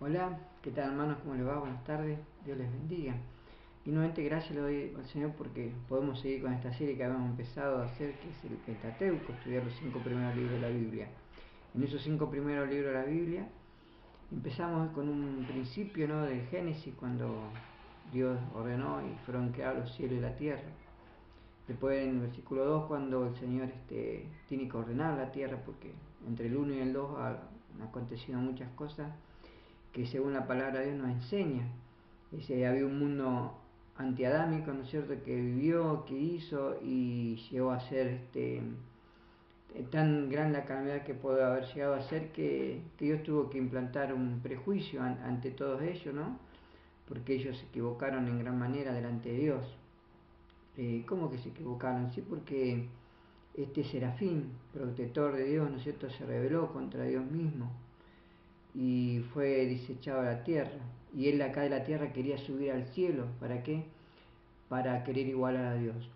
Hola, ¿qué tal hermanos? ¿Cómo les va? Buenas tardes, Dios les bendiga. Y nuevamente gracias le doy al Señor porque podemos seguir con esta serie que habíamos empezado a hacer, que es el Pentateuco, estudiar los 5 primeros libros de la Biblia. En esos 5 primeros libros de la Biblia empezamos con un principio, ¿no?, de Génesis, cuando Dios ordenó y fueron creados los cielos y la tierra. Después en el versículo 2 cuando el Señor tiene que ordenar la tierra, porque entre el 1 y el 2 han acontecido muchas cosas que según la palabra de Dios nos enseña. Había un mundo antiadámico, ¿no es cierto?, que vivió, que hizo y llegó a ser tan gran la calamidad que puede haber llegado a ser que Dios tuvo que implantar un prejuicio ante todos ellos, ¿no? Porque ellos se equivocaron en gran manera delante de Dios. ¿Cómo que se equivocaron? Sí, porque este serafín, protector de Dios, ¿no es cierto?, se rebeló contra Dios mismo y fue desechado a la tierra. Y él acá de la tierra quería subir al cielo. ¿Para qué? Para querer igualar a Dios.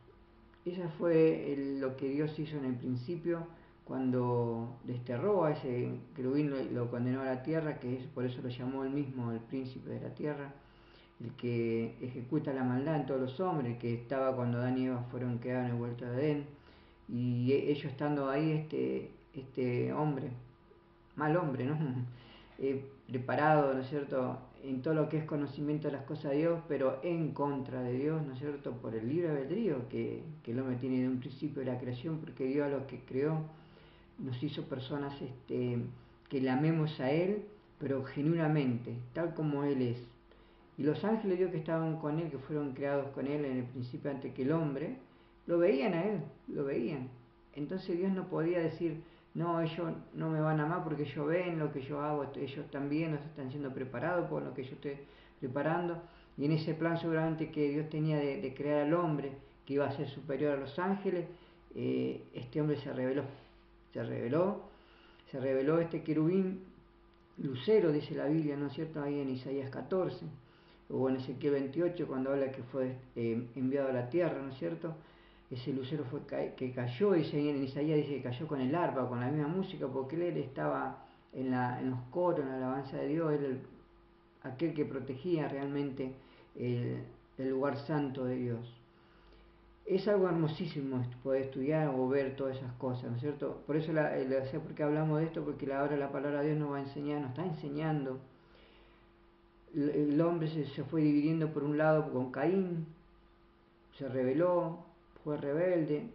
Eso fue lo que Dios hizo en el principio cuando desterró a ese querubín, lo condenó a la tierra, que es, por eso lo llamó él mismo el príncipe de la tierra, el que ejecuta la maldad en todos los hombres, que estaba cuando Adán y Eva fueron quedados en el huerto de Edén. Y ellos estando ahí, este hombre, mal hombre, ¿no? Preparado, ¿no es cierto?, en todo lo que es conocimiento de las cosas de Dios, pero en contra de Dios, ¿no es cierto?, por el libre albedrío que el hombre tiene de un principio de la creación, porque Dios a lo que creó nos hizo personas que le amemos a Él, pero genuinamente, tal como Él es. Y los ángeles Dios que estaban con Él, que fueron creados con Él en el principio antes que el hombre, lo veían a Él, lo veían. Entonces Dios no podía decir, no, ellos no me van a amar porque ellos ven lo que yo hago, ellos también nos están siendo preparados por lo que yo estoy preparando. Y en ese plan seguramente que Dios tenía de crear al hombre, que iba a ser superior a los ángeles, este hombre se reveló, se reveló este querubín lucero, dice la Biblia, ¿no es cierto?, ahí en Isaías 14, o en Ezequiel 28, cuando habla que fue enviado a la tierra, ¿no es cierto? Ese lucero fue que cayó, y en Isaías dice que cayó con el arpa, con la misma música, porque él estaba en los coros, en la alabanza de Dios, él aquel que protegía realmente el lugar santo de Dios. Es algo hermosísimo poder estudiar o ver todas esas cosas, ¿no es cierto? Por eso sé por qué hablamos de esto, porque ahora la palabra de Dios nos va a enseñar, nos está enseñando. El hombre se fue dividiendo por un lado con Caín, se rebeló, fue rebelde,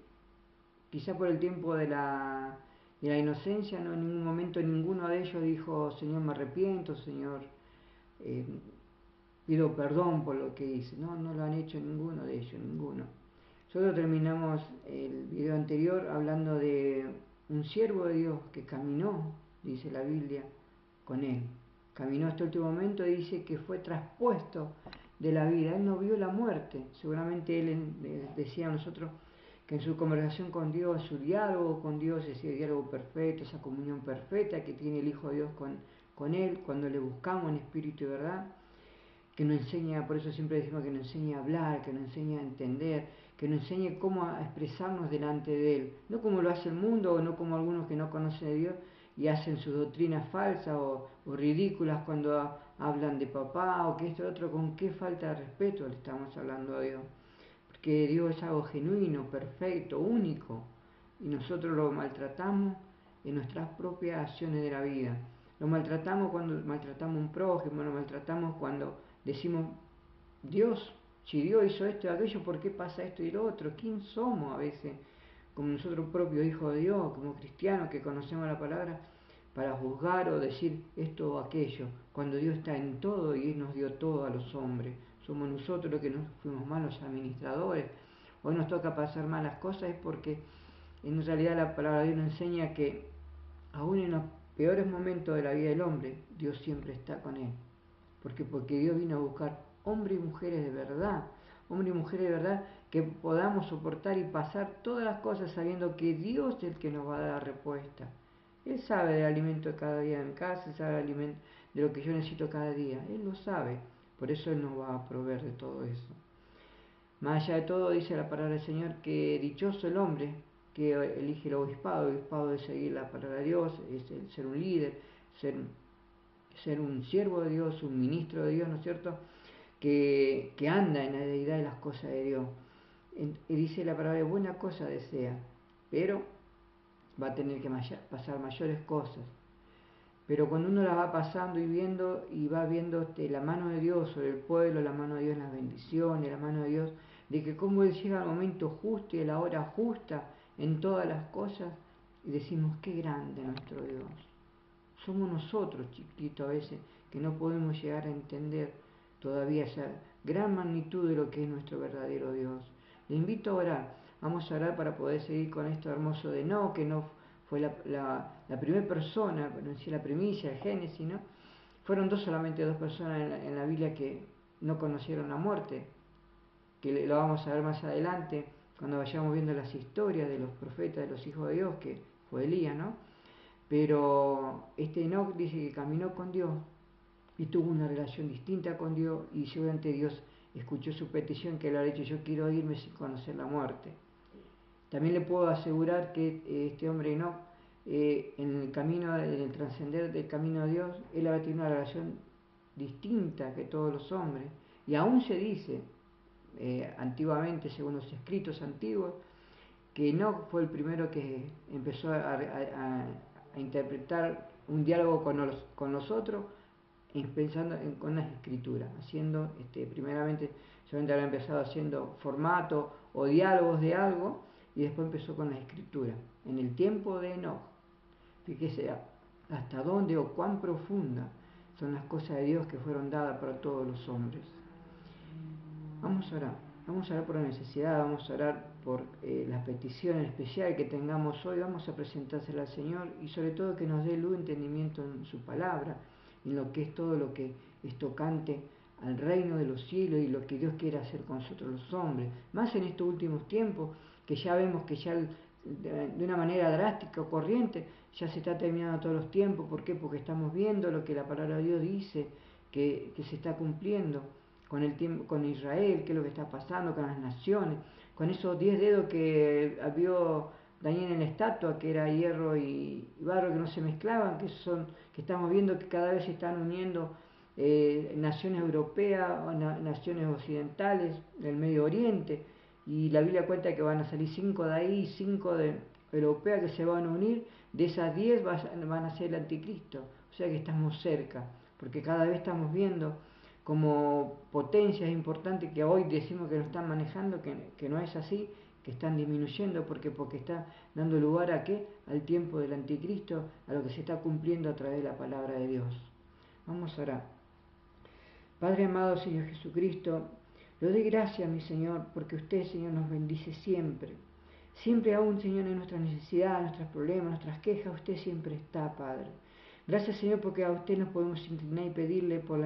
quizá por el tiempo de la inocencia, no en ningún momento ninguno de ellos dijo, Señor, me arrepiento, Señor, eh, pido perdón por lo que hice. No, no lo han hecho ninguno de ellos, ninguno. Nosotros terminamos el video anterior hablando de un siervo de Dios que caminó, dice la Biblia, con él. Caminó hasta el último momento y dice que fue traspuesto de la vida. Él no vio la muerte. Seguramente él decía a nosotros que en su conversación con Dios, su diálogo con Dios, ese diálogo perfecto, esa comunión perfecta que tiene el Hijo de Dios con él, cuando le buscamos en espíritu y verdad, que nos enseña, por eso siempre decimos que nos enseña a hablar, que nos enseña a entender, que nos enseñe cómo a expresarnos delante de Él, no como lo hace el mundo, o no como algunos que no conocen a Dios y hacen sus doctrinas falsas o ridículas cuando hablan de papá o que esto y otro, con qué falta de respeto le estamos hablando a Dios, porque Dios es algo genuino, perfecto, único, y nosotros lo maltratamos en nuestras propias acciones de la vida. Lo maltratamos cuando maltratamos a un prójimo, lo maltratamos cuando decimos, Dios, si Dios hizo esto y aquello, ¿por qué pasa esto y lo otro? ¿Quién somos a veces, como nosotros propios hijos de Dios, como cristianos que conocemos la palabra, para juzgar o decir esto o aquello, cuando Dios está en todo y Él nos dio todo a los hombres? Somos nosotros los que nos fuimos malos administradores. Hoy nos toca pasar malas cosas, es porque en realidad la palabra de Dios nos enseña que aún en los peores momentos de la vida del hombre, Dios siempre está con él. Porque Dios vino a buscar hombres y mujeres de verdad, hombres y mujeres de verdad que podamos soportar y pasar todas las cosas sabiendo que Dios es el que nos va a dar la respuesta. Él sabe del alimento de cada día en casa, Él sabe del alimento de lo que yo necesito cada día, Él lo sabe, por eso Él nos va a proveer de todo eso. Más allá de todo, dice la palabra del Señor que dichoso el hombre que elige el obispado de seguir la palabra de Dios, es el ser un líder, ser ser un siervo de Dios, un ministro de Dios, ¿no es cierto?, que anda en la deidad de las cosas de Dios. Y dice la palabra, buena cosa desea, pero va a tener que pasar mayores cosas. Pero cuando uno las va pasando y va viendo la mano de Dios sobre el pueblo, la mano de Dios en las bendiciones, la mano de Dios, de que cómo Él llega al momento justo y a la hora justa en todas las cosas, y decimos, qué grande nuestro Dios. Somos nosotros, chiquitos, a veces, que no podemos llegar a entender todavía esa gran magnitud de lo que es nuestro verdadero Dios. Le invito a orar. Vamos a orar para poder seguir con esto hermoso de Enoc, que no fue la primera persona, la primicia, el Génesis, ¿no? Fueron solamente dos personas en la Biblia que no conocieron la muerte, que lo vamos a ver más adelante, cuando vayamos viendo las historias de los profetas, de los hijos de Dios, que fue Elías, ¿no? Pero Enoc dice que caminó con Dios y tuvo una relación distinta con Dios, y seguramente Dios escuchó su petición, que él ha dicho, yo quiero irme sin conocer la muerte. También le puedo asegurar que este hombre Enoc, en el trascender del camino de Dios, él había tenido una relación distinta que todos los hombres, y aún se dice, antiguamente, según los escritos antiguos, que Enoc fue el primero que empezó a interpretar un diálogo con nosotros, pensando con las escrituras, haciendo, primeramente, solamente había empezado haciendo formato o diálogos de algo, y después empezó con las escrituras, en el tiempo de Enoc. Fíjese hasta dónde o cuán profunda son las cosas de Dios que fueron dadas para todos los hombres. Vamos a orar por la necesidad, vamos a orar por las peticiones especiales que tengamos hoy, vamos a presentársela al Señor, y sobre todo que nos dé luz, entendimiento en su palabra, en lo que es todo lo que es tocante al reino de los cielos y lo que Dios quiere hacer con nosotros los hombres, más en estos últimos tiempos, que ya vemos que ya de una manera drástica o corriente ya se está terminando todos los tiempos. ¿Por qué? Porque estamos viendo lo que la palabra de Dios dice que se está cumpliendo con el tiempo, con Israel, qué es lo que está pasando con las naciones, con esos 10 dedos que vio Daniel en la estatua, que era hierro y barro, que no se mezclaban, que estamos viendo que cada vez se están uniendo naciones europeas, naciones occidentales, del Medio Oriente, y la Biblia cuenta que van a salir 5 de ahí, 5 de europeas que se van a unir, de esas 10 van a ser el anticristo, o sea que estamos cerca, porque cada vez estamos viendo como potencias importantes que hoy decimos que lo están manejando, que no es así, que están disminuyendo, porque está dando lugar a ¿qué? Al tiempo del anticristo, a lo que se está cumpliendo a través de la palabra de Dios. Vamos a orar. Padre amado, Señor Jesucristo, le doy gracias, mi Señor, porque usted, Señor, nos bendice siempre. Siempre aún, Señor, en nuestras necesidades, nuestros problemas, nuestras quejas, usted siempre está, Padre. Gracias, Señor, porque a usted nos podemos inclinar y pedirle por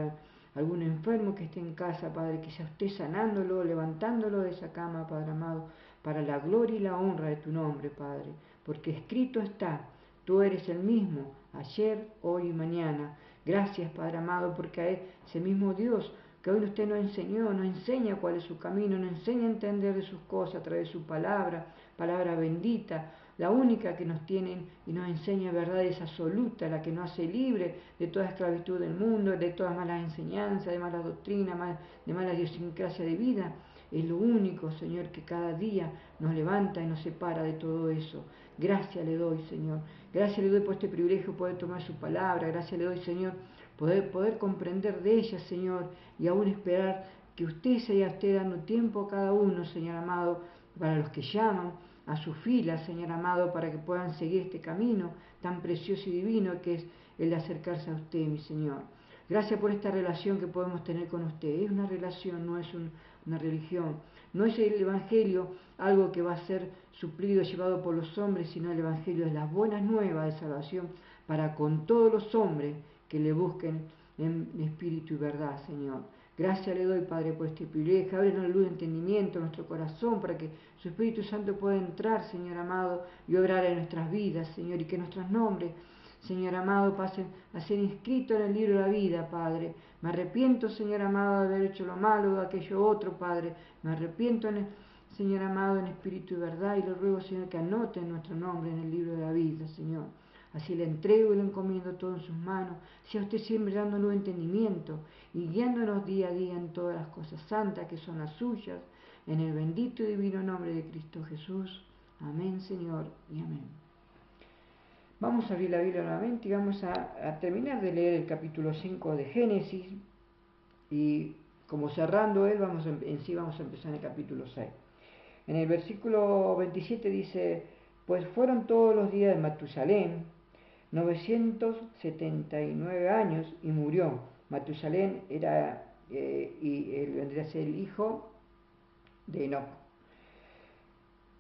algún enfermo que esté en casa, Padre, que sea usted sanándolo, levantándolo de esa cama, Padre amado, para la gloria y la honra de tu nombre, Padre. Porque escrito está, tú eres el mismo, ayer, hoy y mañana. Gracias, Padre amado, porque a ese mismo Dios que hoy usted nos enseñó, nos enseña cuál es su camino, nos enseña a entender de sus cosas a través de su palabra, palabra bendita, la única que nos tiene y nos enseña verdades absolutas, la que nos hace libre de toda esclavitud del mundo, de todas malas enseñanzas, de malas doctrinas, de mala idiosincrasia de vida. Es lo único, Señor, que cada día nos levanta y nos separa de todo eso. Gracias le doy, Señor. Gracias le doy por este privilegio de poder tomar su palabra. Gracias le doy, Señor, poder comprender de ella, Señor, y aún esperar que usted se esté dando tiempo a cada uno, Señor amado, para los que llaman a su fila, Señor amado, para que puedan seguir este camino tan precioso y divino que es el de acercarse a usted, mi Señor. Gracias por esta relación que podemos tener con usted. Es una relación, no es una religión. No es el Evangelio algo que va a ser suplido, llevado por los hombres, sino el Evangelio es las buenas nuevas de salvación para con todos los hombres que le busquen en espíritu y verdad, Señor. Gracias le doy, Padre, por este privilegio. Ábrenos la luz de entendimiento en nuestro corazón para que su Espíritu Santo pueda entrar, Señor amado, y obrar en nuestras vidas, Señor, y que nuestros nombres, Señor amado, pasen a ser inscritos en el libro de la vida, Padre. Me arrepiento, Señor amado, de haber hecho lo malo, de aquello otro, Padre. Me arrepiento, Señor amado, en espíritu y verdad, y le ruego, Señor, que anoten nuestro nombre en el libro de la vida, Señor. Así le entrego y le encomiendo todo en sus manos. Sea usted siempre dándonos entendimiento y guiándonos día a día en todas las cosas santas que son las suyas, en el bendito y divino nombre de Cristo Jesús. Amén, Señor, y amén. Vamos a abrir la Biblia nuevamente y vamos a terminar de leer el capítulo 5 de Génesis, y como cerrando él, vamos a empezar en el capítulo 6. En el versículo 27 dice: pues fueron todos los días de Matusalén 979 años y murió. Matusalén era, y él vendría a ser el hijo de Enoc.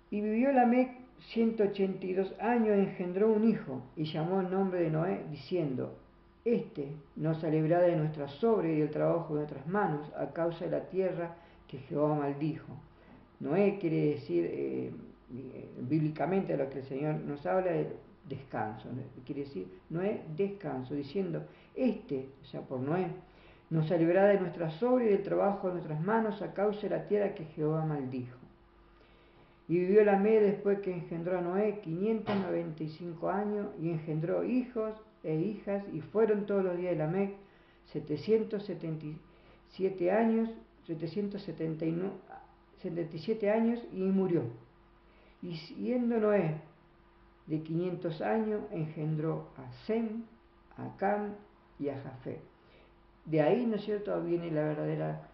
Y vivió Lamec 182 años, engendró un hijo, y llamó el nombre de Noé, diciendo: este nos librará de nuestra sobra y del trabajo de nuestras manos, a causa de la tierra que Jehová maldijo. Noé quiere decir, bíblicamente, lo que el Señor nos habla es descanso. Quiere decir, Noé, descanso, diciendo: o sea, por Noé, nos librará de nuestra sobra y del trabajo de nuestras manos, a causa de la tierra que Jehová maldijo. Y vivió Lamec después que engendró a Noé 595 años, y engendró hijos e hijas, y fueron todos los días de Lamec 777 años, y murió. Y siendo Noé de 500 años, engendró a Sem, a Cam y a Jafet. De ahí, ¿no es cierto?, viene la verdadera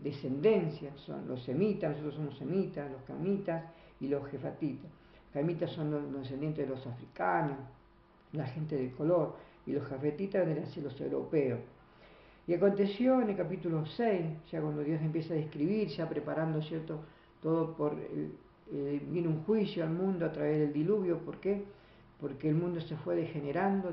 descendencia. Son los semitas, nosotros somos semitas, los camitas y los jefatitas. Los camitas son los descendientes de los africanos, la gente de color, y los jafetitas vendrían a ser los europeos. Y aconteció en el capítulo 6, ya cuando Dios empieza a describir, ya preparando, ¿cierto?, todo vino un juicio al mundo a través del diluvio. ¿Por qué? Porque el mundo se fue degenerando,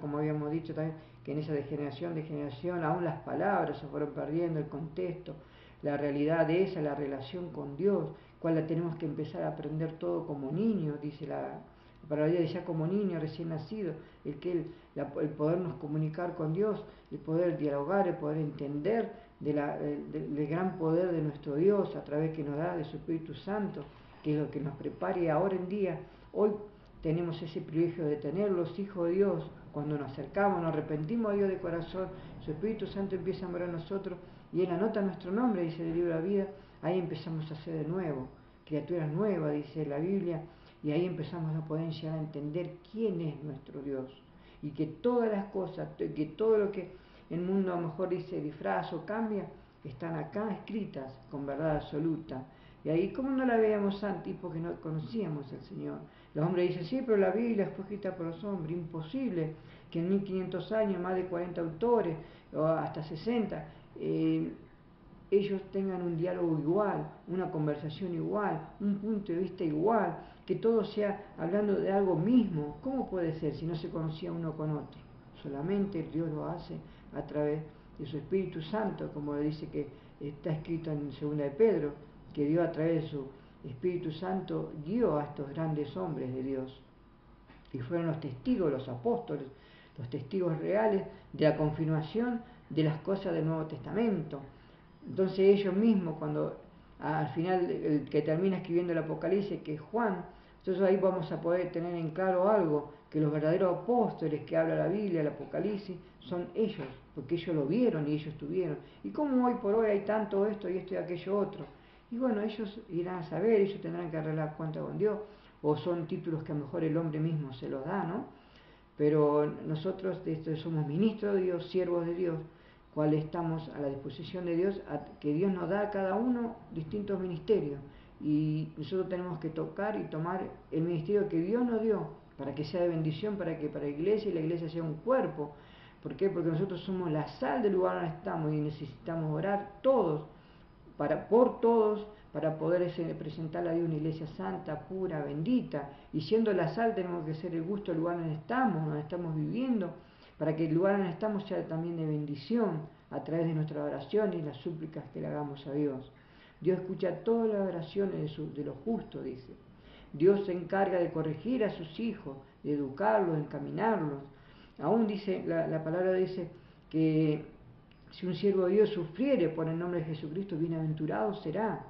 como habíamos dicho también, que en esa degeneración, aún las palabras se fueron perdiendo, el contexto, la realidad de esa, la relación con Dios, cual la tenemos que empezar a aprender todo como niños, dice la palabra de Dios, ya como niño recién nacido, el podernos comunicar con Dios, el poder dialogar, el poder entender del gran poder de nuestro Dios a través que nos da de su Espíritu Santo, que es lo que nos prepara. Y ahora en día, hoy tenemos ese privilegio de tener los hijos de Dios. Cuando nos acercamos, nos arrepentimos a Dios de corazón, su Espíritu Santo empieza a morar en nosotros y Él anota nuestro nombre, dice el libro de la vida. Ahí empezamos a ser de nuevo, criaturas nuevas, dice la Biblia, y ahí empezamos a poder llegar a entender quién es nuestro Dios, y que todas las cosas, que todo lo que el mundo a lo mejor dice disfraz o cambia, están acá escritas con verdad absoluta. Y ahí, ¿cómo no la veíamos antes? Porque no conocíamos al Señor. Los hombres dicen: sí, pero la Biblia fue escrita por los hombres. Imposible que en 1500 años, más de 40 autores, o hasta 60, ellos tengan un diálogo igual, una conversación igual, un punto de vista igual, que todo sea hablando de algo mismo. ¿Cómo puede ser si no se conocía uno con otro? Solamente Dios lo hace a través de su Espíritu Santo, como dice que está escrito en 2 de Pedro, que Dios a través de su Espíritu Santo guió a estos grandes hombres de Dios, y fueron los testigos, los apóstoles, los testigos reales de la confirmación de las cosas del Nuevo Testamento. Entonces ellos mismos, cuando al final el que termina escribiendo el Apocalipsis, que es Juan, entonces ahí vamos a poder tener en claro algo, que los verdaderos apóstoles que habla la Biblia, el Apocalipsis, son ellos, porque ellos lo vieron y ellos estuvieron. Y como hoy por hoy hay tanto esto y aquello otro, y bueno, ellos irán a saber, ellos tendrán que arreglar cuenta con Dios, o son títulos que a lo mejor el hombre mismo se los da, ¿no? Pero nosotros somos ministros de Dios, siervos de Dios, cuales estamos a la disposición de Dios, que Dios nos da a cada uno distintos ministerios, y nosotros tenemos que tocar y tomar el ministerio que Dios nos dio, para que sea de bendición para la iglesia, y la iglesia sea un cuerpo. ¿Por qué? Porque nosotros somos la sal del lugar donde estamos, y necesitamos orar todos, por todos, para poder presentar a Dios una iglesia santa, pura, bendita. Y siendo la sal, tenemos que ser el gusto del lugar donde estamos viviendo, para que el lugar donde estamos sea también de bendición a través de nuestra oración y las súplicas que le hagamos a Dios. Dios escucha todas las oraciones de los justos, dice. Dios se encarga de corregir a sus hijos, de educarlos, de encaminarlos. Aún dice, la palabra dice que si un siervo de Dios sufriere por el nombre de Jesucristo, bienaventurado será.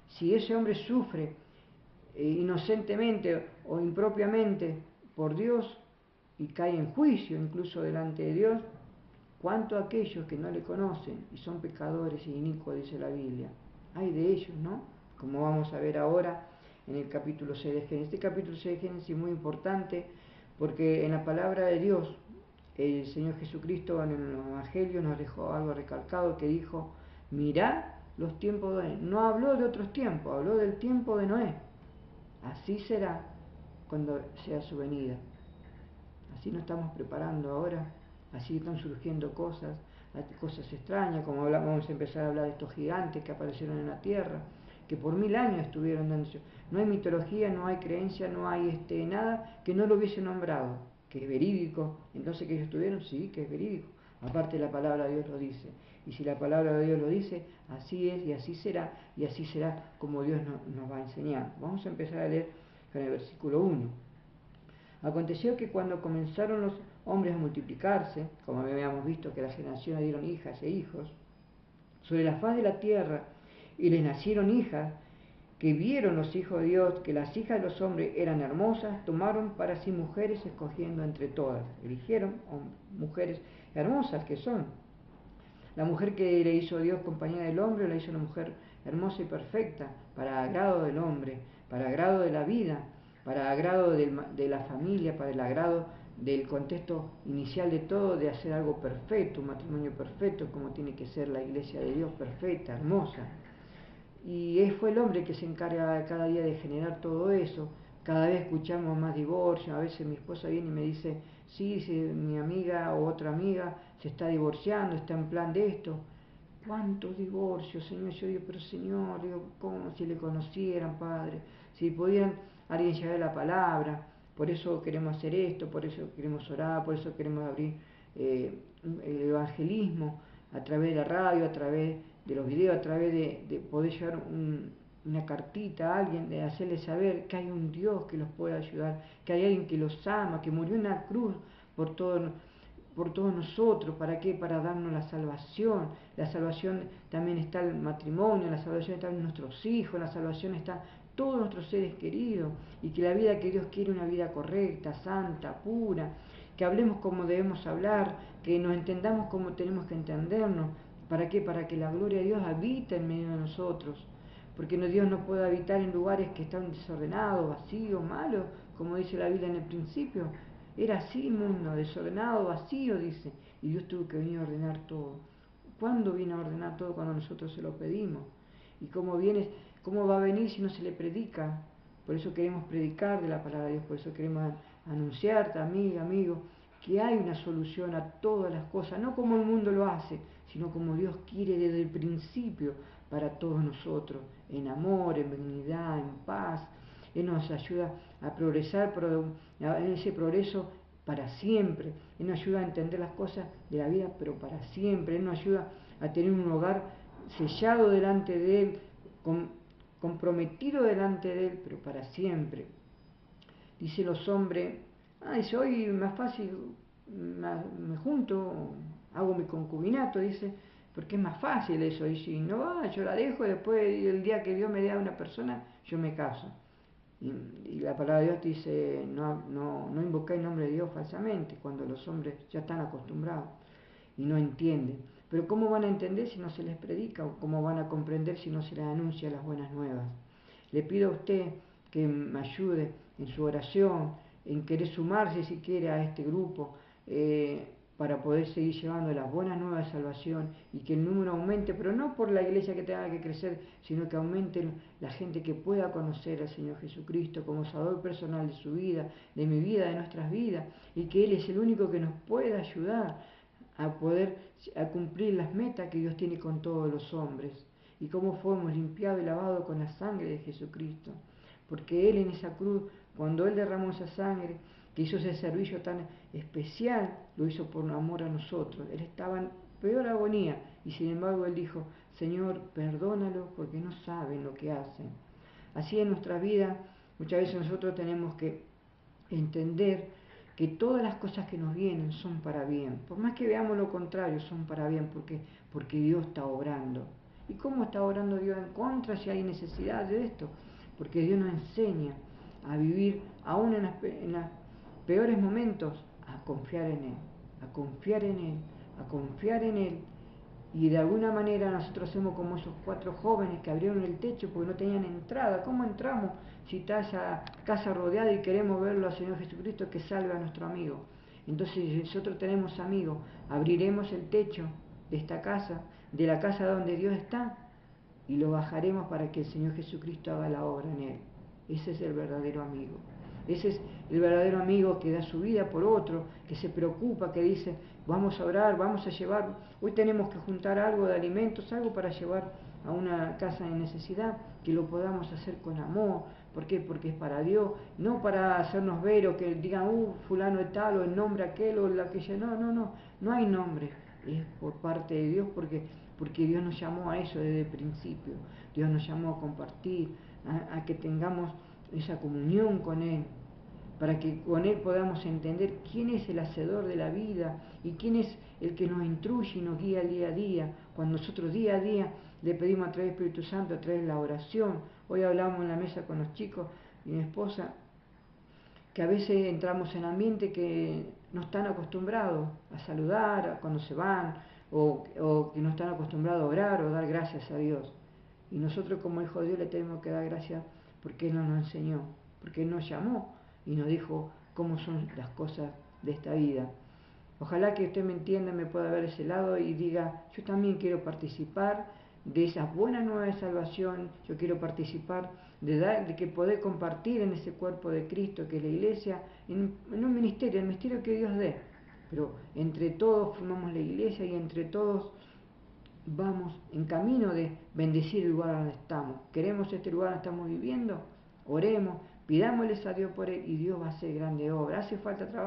Si ese hombre sufre inocentemente o impropiamente por Dios, y cae en juicio incluso delante de Dios, cuanto aquellos que no le conocen y son pecadores y inicuos, dice la Biblia. Hay de ellos, ¿no? Como vamos a ver ahora en el capítulo 6 de Génesis. Este capítulo 6 de Génesis es muy importante porque en la palabra de Dios, el Señor Jesucristo en el Evangelio nos dejó algo recalcado que dijo, mirad los tiempos de Noé. No habló de otros tiempos, habló del tiempo de Noé. Así será cuando sea su venida. Así nos estamos preparando ahora, así están surgiendo cosas extrañas, como vamos a empezar a hablar de estos gigantes que aparecieron en la tierra, que por 1000 años estuvieron dando. No hay mitología, no hay creencia, no hay nada que no lo hubiese nombrado, que es verídico. Entonces que ellos estuvieron, sí, que es verídico. Aparte la palabra de Dios lo dice. Y si la palabra de Dios lo dice, así es y así será como Dios nos va a enseñar. Vamos a empezar a leer con el versículo 1. Aconteció que cuando comenzaron los hombres a multiplicarse, como habíamos visto que las generaciones dieron hijas e hijos, sobre la faz de la tierra, y les nacieron hijas, que vieron los hijos de Dios que las hijas de los hombres eran hermosas, tomaron para sí mujeres escogiendo entre todas. Eligieron mujeres hermosas que son. La mujer que le hizo Dios compañera del hombre, la hizo una mujer hermosa y perfecta, para agrado del hombre, para agrado de la vida, para agrado de la familia, para el agrado del contexto inicial de todo, de hacer algo perfecto, un matrimonio perfecto, como tiene que ser la iglesia de Dios, perfecta, hermosa. Y fue el hombre que se encarga cada día de generar todo eso. Cada vez escuchamos más divorcios. A veces mi esposa viene y me dice, sí, mi amiga o otra amiga se está divorciando, está en plan de esto. ¿Cuántos divorcios, Señor? Yo digo, pero Señor, digo, ¿cómo si le conocieran, Padre? Si pudieran alguien llevar la palabra. Por eso queremos hacer esto, por eso queremos orar, por eso queremos abrir el evangelismo a través de la radio, a través de los videos, a través de poder llevar una cartita a alguien, de hacerle saber que hay un Dios que los puede ayudar, que hay alguien que los ama, que murió en la cruz por todos nosotros. ¿Para qué? Para darnos la salvación. La salvación también está en el matrimonio, la salvación está en nuestros hijos, la salvación está en todos nuestros seres queridos, y que la vida que Dios quiere es una vida correcta, santa, pura, que hablemos como debemos hablar, que nos entendamos como tenemos que entendernos. ¿Para qué? Para que la gloria de Dios habite en medio de nosotros. Porque Dios no puede habitar en lugares que están desordenados, vacíos, malos, como dice la Biblia en el principio. Era así el mundo, desordenado, vacío, dice. Y Dios tuvo que venir a ordenar todo. ¿Cuándo viene a ordenar todo? Cuando nosotros se lo pedimos. ¿Y cómo va a venir si no se le predica? Por eso queremos predicar de la palabra de Dios, por eso queremos anunciarte, amiga, amigo, que hay una solución a todas las cosas, no como el mundo lo hace, sino como Dios quiere desde el principio para todos nosotros, en amor, en benignidad, en paz. Él nos ayuda a progresar en ese progreso para siempre. Él nos ayuda a entender las cosas de la vida, pero para siempre. Él nos ayuda a tener un hogar sellado delante de Él, comprometido delante de Él, pero para siempre. Dice los hombres, dice, hoy más fácil, me junto, hago mi concubinato, dice, porque es más fácil eso. Y si no, yo la dejo, y después el día que Dios me dé a una persona, yo me caso. Y la palabra de Dios dice, no invocáis el nombre de Dios falsamente, cuando los hombres ya están acostumbrados y no entienden. Pero ¿cómo van a entender si no se les predica? ¿O cómo van a comprender si no se les anuncia las buenas nuevas? Le pido a usted que me ayude en su oración, en querer sumarse si quiere a este grupo, para poder seguir llevando las buenas nuevas de salvación y que el número aumente, pero no por la iglesia que tenga que crecer, sino que aumente la gente que pueda conocer al Señor Jesucristo como Salvador personal de su vida, de mi vida, de nuestras vidas, y que Él es el único que nos puede ayudar a poder cumplir las metas que Dios tiene con todos los hombres, y cómo fuimos limpiados y lavados con la sangre de Jesucristo, porque Él en esa cruz, cuando Él derramó esa sangre, que hizo ese servicio tan especial, lo hizo por amor a nosotros. Él estaba en peor agonía y sin embargo Él dijo, Señor, perdónalo porque no saben lo que hacen. Así en nuestra vida, muchas veces nosotros tenemos que entender que todas las cosas que nos vienen son para bien. Por más que veamos lo contrario, son para bien, porque Dios está obrando. ¿Y cómo está obrando Dios en contra si hay necesidad de esto? Porque Dios nos enseña a vivir, aún en los peores momentos, a confiar en Él, a confiar en Él, a confiar en Él. Y de alguna manera nosotros hacemos como esos 4 jóvenes que abrieron el techo porque no tenían entrada. ¿Cómo entramos si está esa casa rodeada y queremos verlo al Señor Jesucristo que salve a nuestro amigo? Entonces, si nosotros tenemos amigos, abriremos el techo de esta casa, de la casa donde Dios está, y lo bajaremos para que el Señor Jesucristo haga la obra en él. Ese es el verdadero amigo. Ese es el verdadero amigo que da su vida por otro, que se preocupa, que dice, vamos a orar, vamos a llevar, hoy tenemos que juntar algo de alimentos, algo para llevar a una casa de necesidad, que lo podamos hacer con amor. ¿Por qué? Porque es para Dios, no para hacernos ver o que digan, fulano de tal, o el nombre aquel, o la aquella. No hay nombre. Es por parte de Dios porque Dios nos llamó a eso desde el principio. Dios nos llamó a compartir, a que tengamos esa comunión con Él, para que con Él podamos entender quién es el hacedor de la vida y quién es el que nos instruye y nos guía día a día, cuando nosotros día a día le pedimos a través del Espíritu Santo, a través de la oración. Hoy hablamos en la mesa con los chicos y mi esposa, que a veces entramos en ambientes que no están acostumbrados a saludar cuando se van, o que no están acostumbrados a orar o dar gracias a Dios. Y nosotros como hijos de Dios le tenemos que dar gracias porque Él nos enseñó, porque Él nos llamó y nos dijo cómo son las cosas de esta vida. Ojalá que usted me entienda, me pueda ver ese lado y diga, yo también quiero participar de esas buenas nuevas de salvación, yo quiero participar de que poder compartir en ese cuerpo de Cristo que es la iglesia, en un ministerio, el ministerio que Dios dé. Pero entre todos formamos la iglesia y entre todos vamos en camino de bendecir el lugar donde estamos. Queremos este lugar donde estamos viviendo, oremos, pidámosles a Dios por él y Dios va a hacer grande obra. Hace falta trabajo.